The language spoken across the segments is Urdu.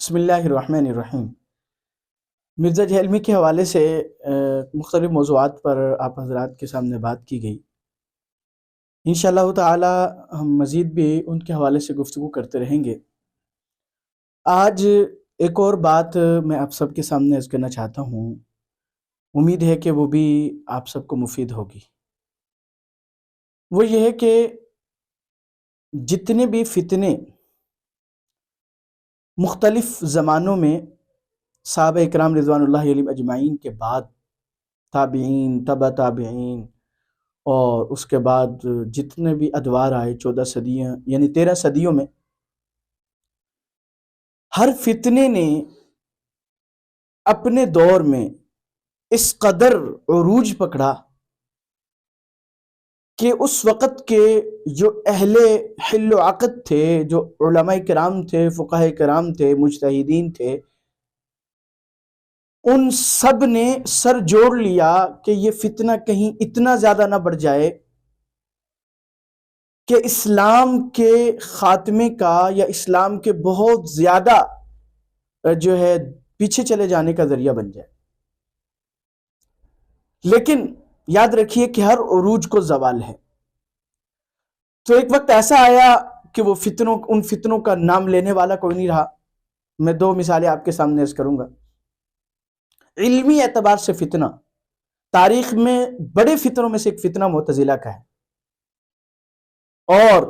بسم اللہ الرحمن الرحیم۔ مرزا جہلمی کے حوالے سے مختلف موضوعات پر آپ حضرات کے سامنے بات کی گئی۔ انشاءاللہ تعالی ہم مزید بھی ان کے حوالے سے گفتگو کرتے رہیں گے۔ آج ایک اور بات میں آپ سب کے سامنے عرض کرنا چاہتا ہوں، امید ہے کہ وہ بھی آپ سب کو مفید ہوگی۔ وہ یہ ہے کہ جتنے بھی فتنے مختلف زمانوں میں صحابہ اکرام رضوان اللہ علیہم اجمعین کے بعد تابعین، تبع تابعین اور اس کے بعد جتنے بھی ادوار آئے 14 صدیاں یعنی 13 صدیوں میں، ہر فتنے نے اپنے دور میں اس قدر عروج پکڑا کہ اس وقت کے جو اہل حل و عقد تھے، جو علماء کرام تھے، فقہاء کرام تھے، مجتہدین تھے، ان سب نے سر جوڑ لیا کہ یہ فتنہ کہیں اتنا زیادہ نہ بڑھ جائے کہ اسلام کے خاتمے کا یا اسلام کے بہت زیادہ جو ہے پیچھے چلے جانے کا ذریعہ بن جائے۔ لیکن یاد رکھیے کہ ہر عروج کو زوال ہے۔ تو ایک وقت ایسا آیا کہ وہ ان فتنوں کا نام لینے والا کوئی نہیں رہا۔ میں دو مثالیں آپ کے سامنے عرض کروں گا۔ علمی اعتبار سے فتنہ، تاریخ میں بڑے فتنوں میں سے ایک فتنہ معتزلہ کا ہے، اور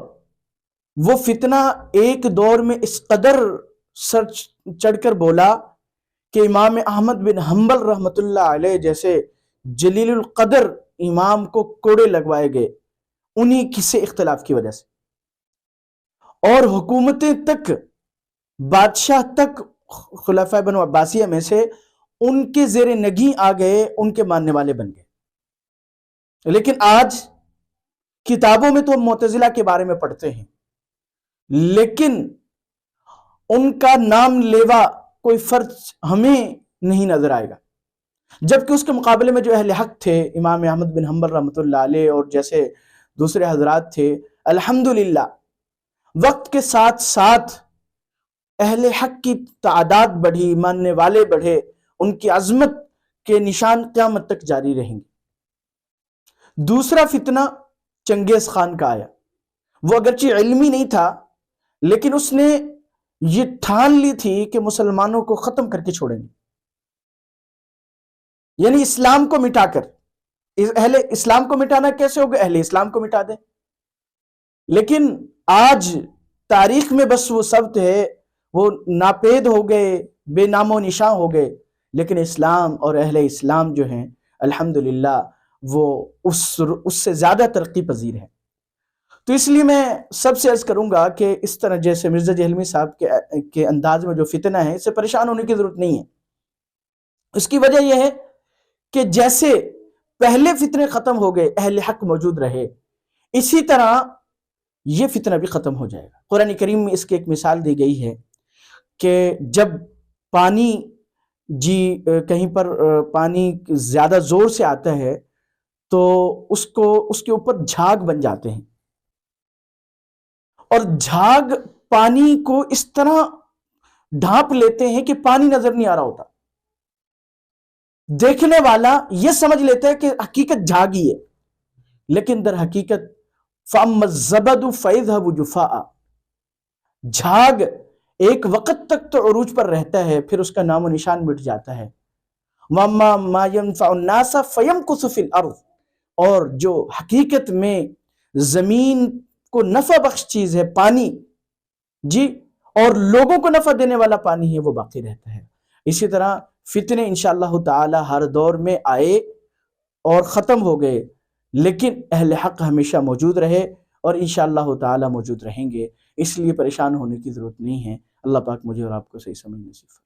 وہ فتنہ ایک دور میں اس قدر سر چڑھ کر بولا کہ امام احمد بن حنبل رحمۃ اللہ علیہ جیسے جلیل القدر امام کو کوڑے لگوائے گئے انہی کسی اختلاف کی وجہ سے، اور حکومتیں تک، بادشاہ تک خلفاء بنو عباسیہ میں سے ان کے زیر نگیں آ گئے، ان کے ماننے والے بن گئے۔ لیکن آج کتابوں میں تو ہم معتزلہ کے بارے میں پڑھتے ہیں، لیکن ان کا نام لیوا کوئی فرد ہمیں نہیں نظر آئے گا، جبکہ اس کے مقابلے میں جو اہل حق تھے، امام احمد بن حنبل رحمۃ اللہ علیہ اور جیسے دوسرے حضرات تھے، الحمدللہ وقت کے ساتھ ساتھ اہل حق کی تعداد بڑھی، ماننے والے بڑھے، ان کی عظمت کے نشان قیامت تک جاری رہیں گے۔ دوسرا فتنہ چنگیز خان کا آیا۔ وہ اگرچہ علمی نہیں تھا، لیکن اس نے یہ ٹھان لی تھی کہ مسلمانوں کو ختم کر کے چھوڑیں گے، یعنی اسلام کو مٹا کر۔ اہل اسلام کو مٹانا کیسے ہوگا؟ اہل اسلام کو مٹا دیں۔ لیکن آج تاریخ میں بس وہ سب ہے، وہ ناپید ہو گئے، بے نام و نشاں ہو گئے، لیکن اسلام اور اہل اسلام جو ہیں الحمدللہ وہ اس سے زیادہ ترقی پذیر ہے۔ تو اس لیے میں سب سے عرض کروں گا کہ اس طرح جیسے مرزا جہلمی صاحب کے انداز میں جو فتنہ ہے، اس سے پریشان ہونے کی ضرورت نہیں ہے۔ اس کی وجہ یہ ہے کہ جیسے پہلے فتنے ختم ہو گئے، اہل حق موجود رہے، اسی طرح یہ فتنہ بھی ختم ہو جائے گا۔ قرآن کریم میں اس کی ایک مثال دی گئی ہے کہ جب پانی کہیں پر پانی زیادہ زور سے آتا ہے تو اس کے اوپر جھاگ بن جاتے ہیں، اور جھاگ پانی کو اس طرح ڈھانپ لیتے ہیں کہ پانی نظر نہیں آ رہا ہوتا۔ دیکھنے والا یہ سمجھ لیتا ہے کہ حقیقت جھاگ ہی ہے، لیکن در حقیقت فَأَمَّا الزَّبَدُ فَيَذْهَبُ جُفَاءً، جھاگ ایک وقت تک تو عروج پر رہتا ہے، پھر اس کا نام و نشان مٹ جاتا ہے۔ وَأَمَّا مَا يَنْفَعُ النَّاسَ فَيَمْكُثُ فِي الْأَرْضِ، اور جو حقیقت میں زمین کو نفع بخش چیز ہے، پانی اور لوگوں کو نفع دینے والا پانی ہے، وہ باقی رہتا ہے۔ اسی طرح فتنے انشاءاللہ تعالی ہر دور میں آئے اور ختم ہو گئے، لیکن اہل حق ہمیشہ موجود رہے اور انشاءاللہ تعالی موجود رہیں گے۔ اس لیے پریشان ہونے کی ضرورت نہیں ہے۔ اللہ پاک مجھے اور آپ کو صحیح سمجھ نصیب فرمائے۔